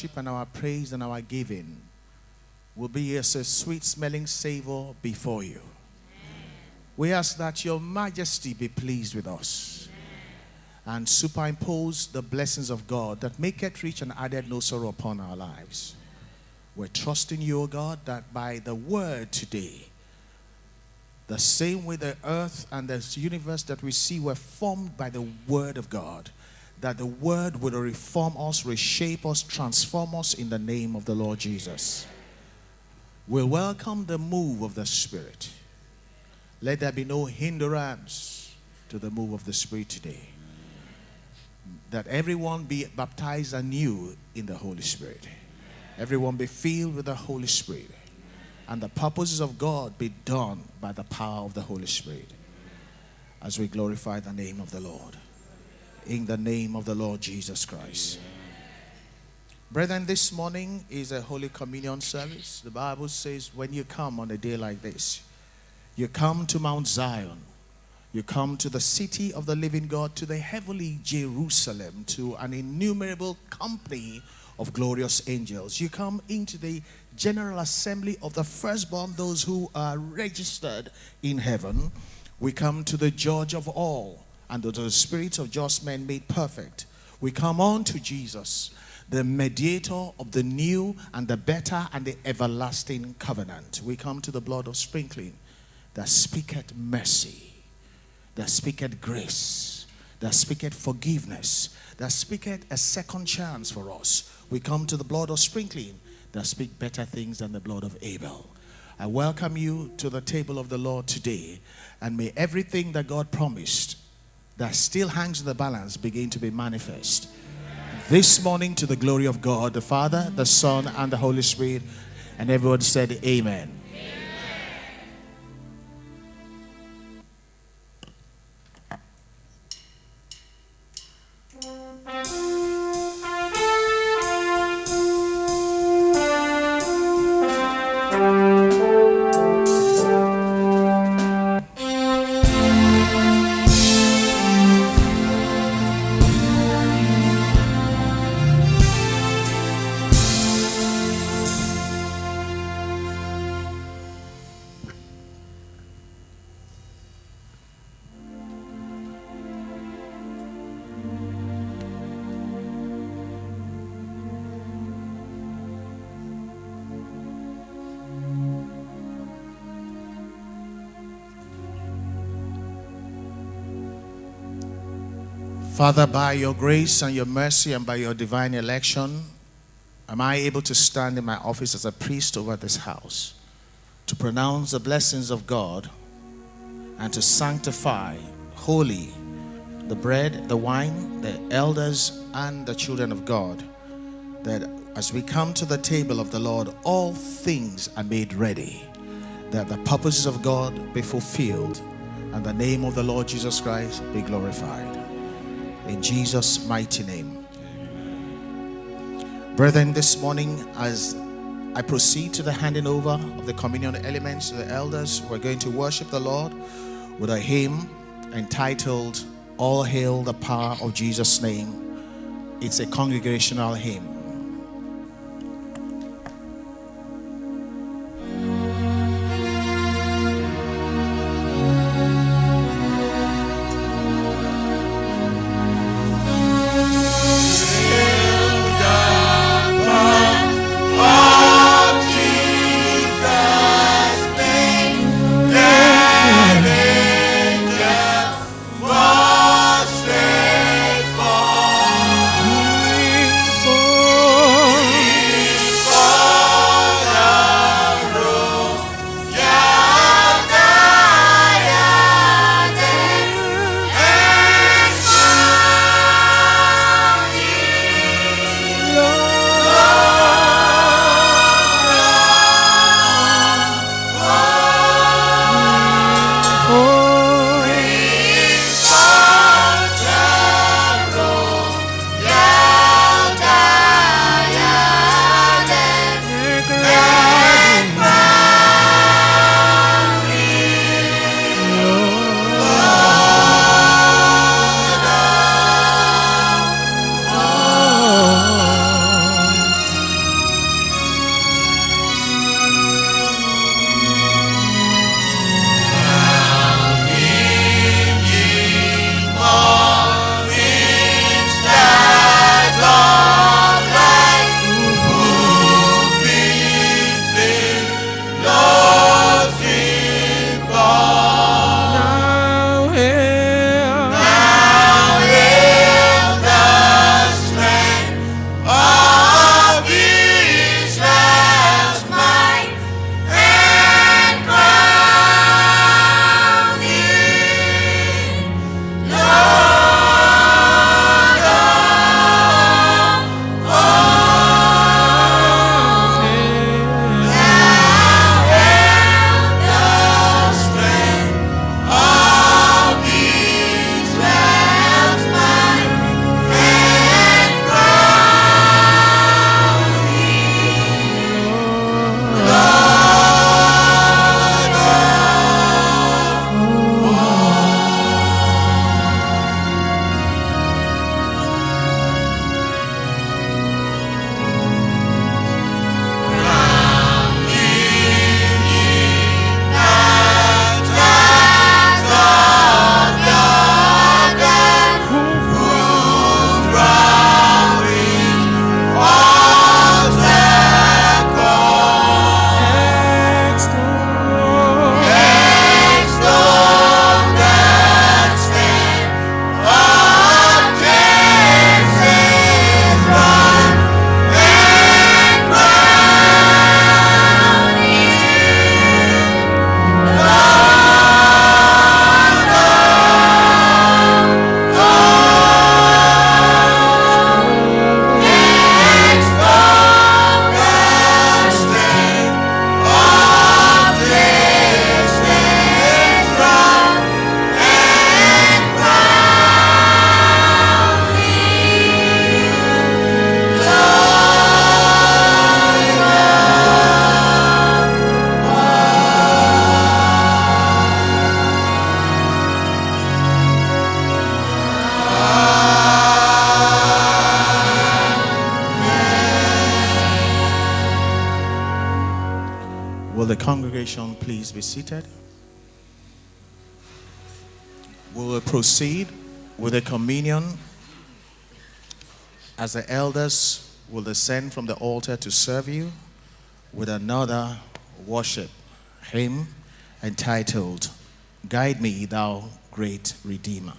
worship and our praise and our giving will be as a sweet-smelling savor before you. We ask that your majesty be pleased with us and superimpose the blessings of God that maketh rich and added no sorrow upon our lives. We're trusting you, O God, that by the word today, the same way the earth and the universe that we see were formed by the word of God, that the word will reform us, reshape us, transform us in the name of the Lord Jesus. We welcome the move of the Spirit. Let there be no hindrance to the move of the Spirit today. That everyone be baptized anew in the Holy Spirit. Everyone be filled with the Holy Spirit. And the purposes of God be done by the power of the Holy Spirit. As we glorify the name of the Lord. In the name of the Lord Jesus Christ. Brethren, this morning is a Holy Communion service. The Bible says when you come on a day like this, you come to Mount Zion. You come to the city of the living God, to the heavenly Jerusalem, to an innumerable company of glorious angels. You come into the general assembly of the firstborn, those who are registered in heaven. We come to the judge of all, and to the spirits of just men made perfect. We come on to Jesus, the mediator of the new and the better and the everlasting covenant. We come to the blood of sprinkling that speaketh mercy, that speaketh grace, that speaketh forgiveness, that speaketh a second chance for us. We come to the blood of sprinkling that speak better things than the blood of Abel. I welcome you to the table of the Lord today, and may everything that God promised that still hangs in the balance begin to be manifest this morning, to the glory of God the Father, the Son, and the Holy Spirit. And everyone said amen. Father, by your grace and your mercy and by your divine election, am I able to stand in my office as a priest over this house to pronounce the blessings of God and to sanctify holy the bread, the wine, the elders, and the children of God, that as we come to the table of the Lord, all things are made ready, that the purposes of God be fulfilled and the name of the Lord Jesus Christ be glorified. In Jesus' mighty name. Amen. Brethren, this morning, as I proceed to the handing over of the communion elements to the elders, we're going to worship the Lord with a hymn entitled, All Hail the Power of Jesus' Name. It's a congregational hymn. Will the congregation please be seated? We will proceed with the communion as the elders will descend from the altar to serve you with another worship hymn entitled, "Guide Me, Thou Great Redeemer."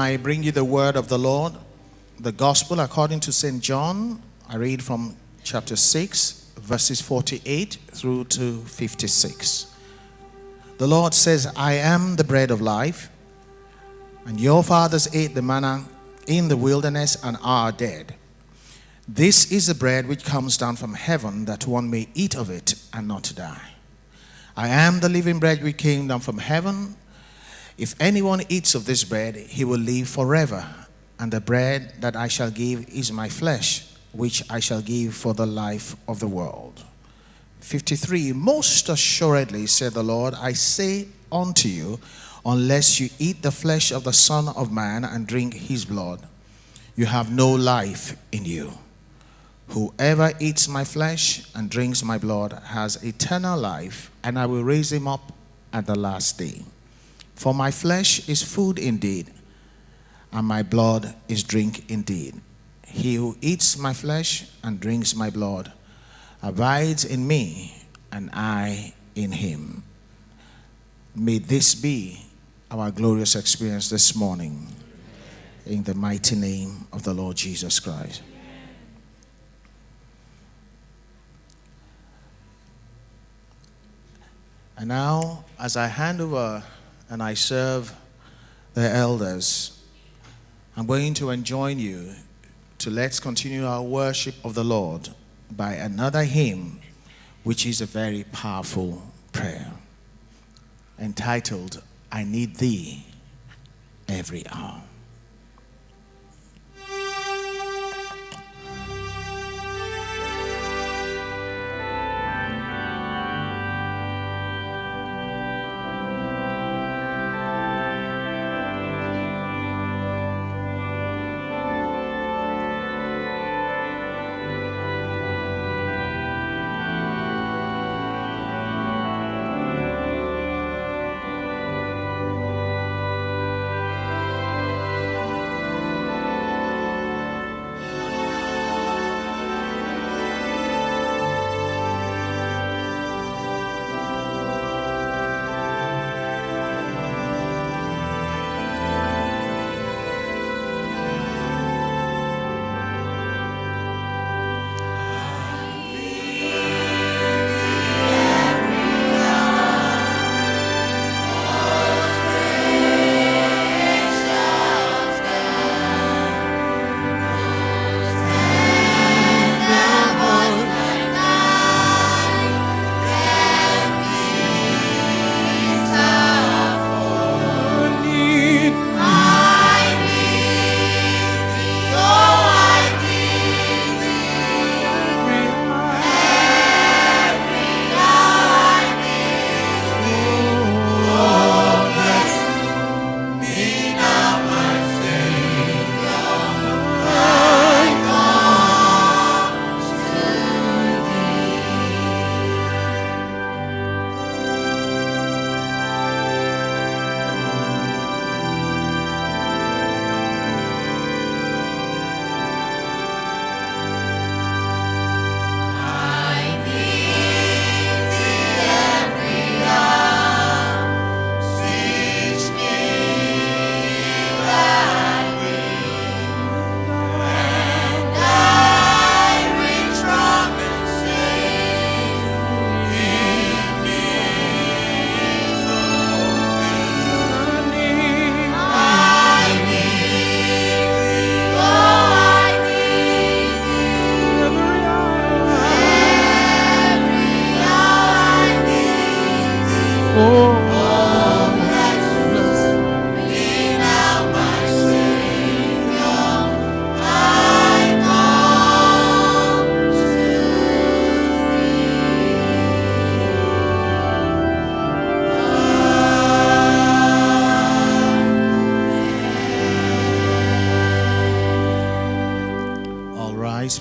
I bring you the word of the Lord, the gospel according to St. John. I read from chapter 6, verses 48 through to 56. The Lord says, I am the bread of life, and your fathers ate the manna in the wilderness and are dead. This is the bread which comes down from heaven, that one may eat of it and not die. I am the living bread which came down from heaven. If anyone eats of this bread, he will live forever. And the bread that I shall give is my flesh, which I shall give for the life of the world. 53. Most assuredly, said the Lord, I say unto you, unless you eat the flesh of the Son of Man and drink his blood, you have no life in you. Whoever eats my flesh and drinks my blood has eternal life, and I will raise him up at the last day. For my flesh is food indeed, and my blood is drink indeed. He who eats my flesh and drinks my blood abides in me, and I in him. May this be our glorious experience this morning, in the mighty name of the Lord Jesus Christ. And now, as I hand over and I serve the elders, I'm going to enjoin you to let's continue our worship of the Lord by another hymn, which is a very powerful prayer, entitled, I Need Thee Every Hour.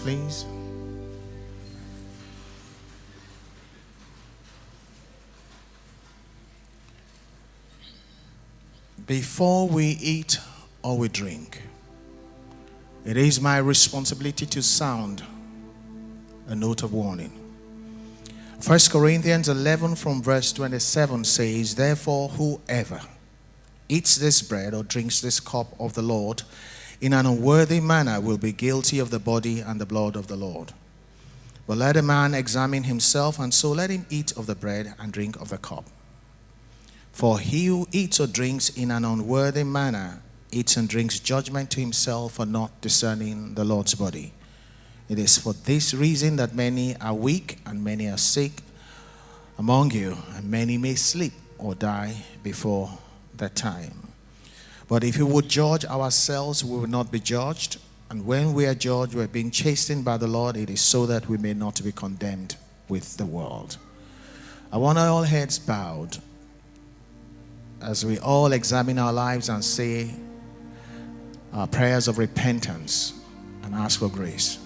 Please. Before we eat or we drink, it is my responsibility to sound a note of warning. 1 Corinthians 11 from verse 27 says, therefore whoever eats this bread or drinks this cup of the Lord in an unworthy manner will be guilty of the body and the blood of the Lord. But let a man examine himself, and so let him eat of the bread and drink of the cup. For he who eats or drinks in an unworthy manner eats and drinks judgment to himself for not discerning the Lord's body. It is for this reason that many are weak and many are sick. among you, and many may sleep or die before that time. But if we would judge ourselves, we will not be judged. And when we are judged, we are being chastened by the Lord. It is so that we may not be condemned with the world. I want all heads bowed as we all examine our lives and say our prayers of repentance and ask for grace.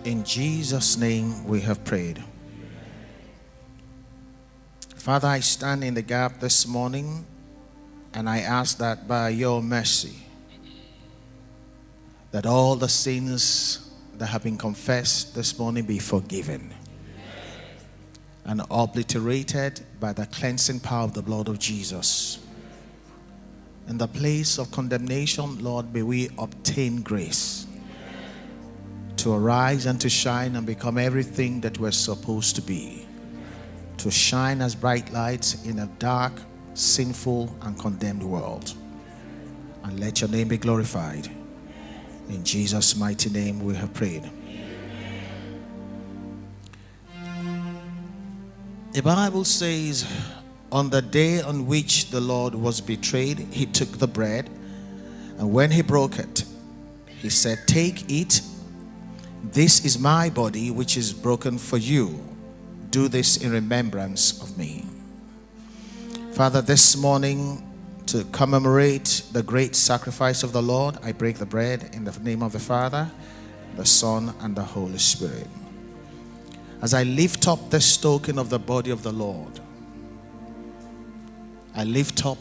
In Jesus' name we have prayed. Father, I stand in the gap this morning and I ask that by your mercy, that all the sins that have been confessed this morning be forgiven and obliterated by the cleansing power of the blood of Jesus. In the place of condemnation, Lord, may we obtain grace to arise and to shine and become everything that we're supposed to be. To shine as bright lights in a dark, sinful, and condemned world. And let your name be glorified. In Jesus' mighty name we have prayed. The Bible says, on the day on which the Lord was betrayed, he took the bread, and when he broke it, he said, "Take, eat. This is my body, which is broken for you. Do this in remembrance of me." Father, this morning, to commemorate the great sacrifice of the Lord, I break the bread in the name of the Father, the Son, and the Holy Spirit. As I lift up this token of the body of the Lord, I lift up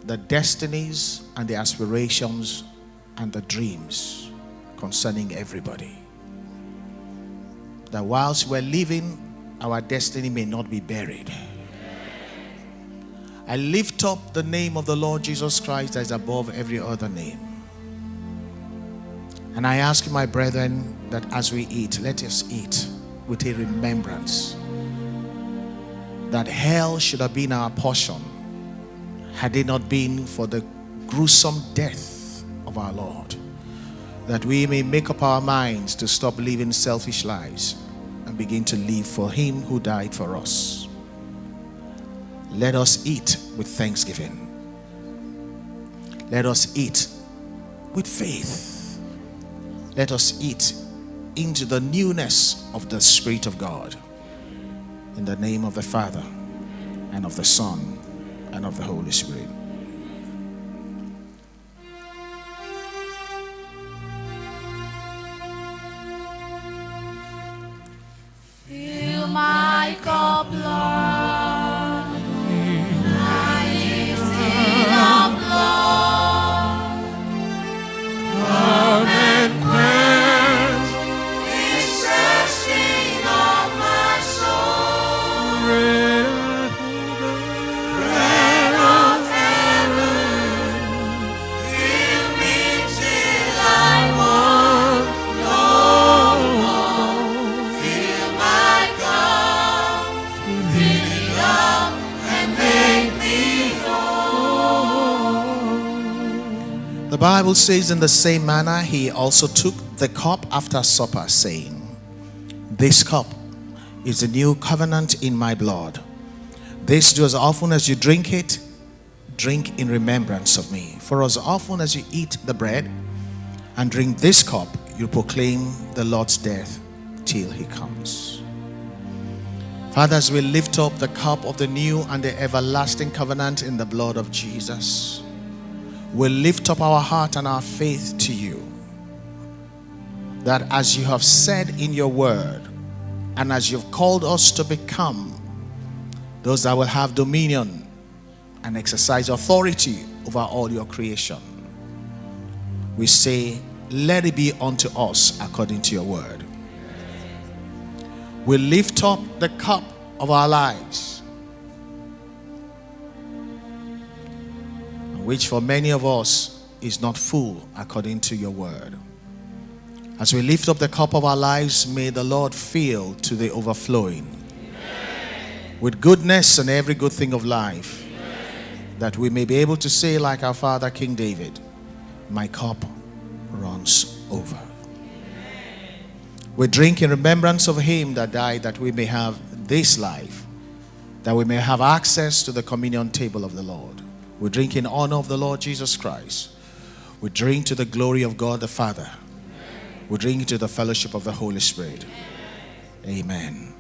the destinies and the aspirations and the dreams concerning everybody. That whilst we're living, our destiny may not be buried. I lift up the name of the Lord Jesus Christ that is above every other name. And I ask you, my brethren, that as we eat, let us eat with a remembrance that hell should have been our portion had it not been for the gruesome death of our Lord. That we may make up our minds to stop living selfish lives and begin to live for him who died for us. Let us eat with thanksgiving. Let us eat with faith. Let us eat into the newness of the Spirit of God. In the name of the Father, and of the Son, and of the Holy Spirit. Fill my cup, Lord. I lift it up, Lord. Come and quench this thirsting of my soul. Bread of heaven, fill me till I want no more. Fill my cup, fill it up, and make me whole. The Bible says, in the same manner, he also took the cup after supper, saying, "This cup is the new covenant in my blood. This do as often as you drink it, drink in remembrance of me. For as often as you eat the bread and drink this cup, you proclaim the Lord's death till he comes." Father, as we lift up the cup of the new and the everlasting covenant in the blood of Jesus, we lift up our heart and our faith to you, that as you have said in your word, And as you've called us to become those that will have dominion and exercise authority over all your creation, we say, let it be unto us according to your word. We lift up the cup of our lives, which for many of us is not full according to your word. As we lift up the cup of our lives, may the Lord fill to the overflowing with goodness and every good thing of life, that we may be able to say like our father King David, my cup runs over. We drink in remembrance of him that died, that we may have this life, that we may have access to the communion table of the Lord. We drink in honor of the Lord Jesus Christ. We drink to the glory of God the Father. We drink to the fellowship of the Holy Spirit. Amen.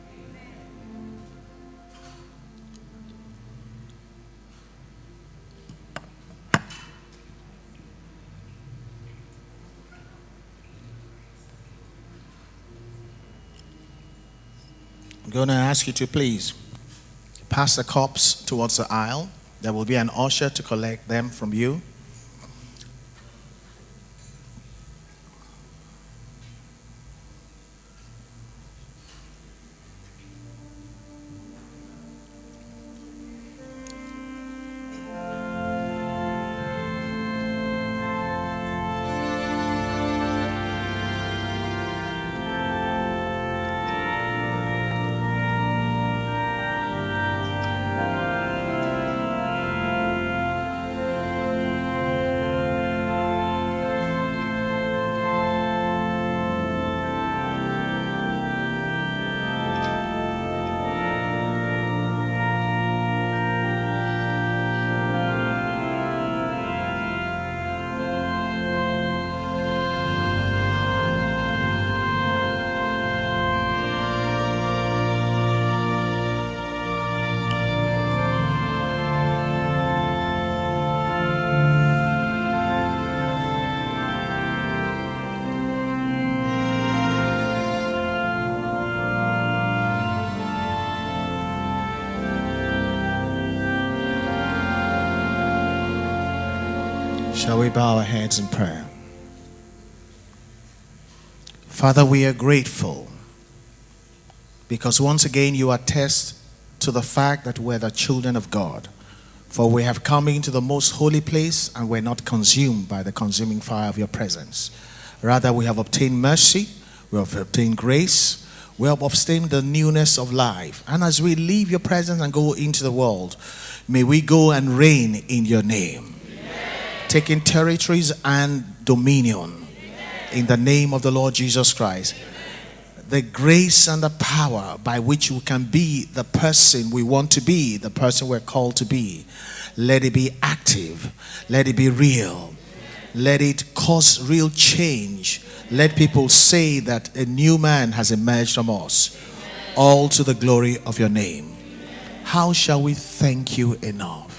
I'm going to ask you to please pass the cups towards the aisle. There will be an usher to collect them from you. Shall we bow our heads in prayer? Father, we are grateful because once again you attest to the fact that we're the children of God. For we have come into the most holy place and we're not consumed by the consuming fire of your presence. Rather, we have obtained mercy, we have obtained grace, we have obtained the newness of life. And as we leave your presence and go into the world, may we go and reign in your name, taking territories and dominion in the name of the Lord Jesus Christ. The grace and the power by which we can be the person we want to be, the person we're called to be, let it be active, let it be real, let it cause real change. Let people say that a new man has emerged from us, all to the glory of your name. How shall we thank you enough?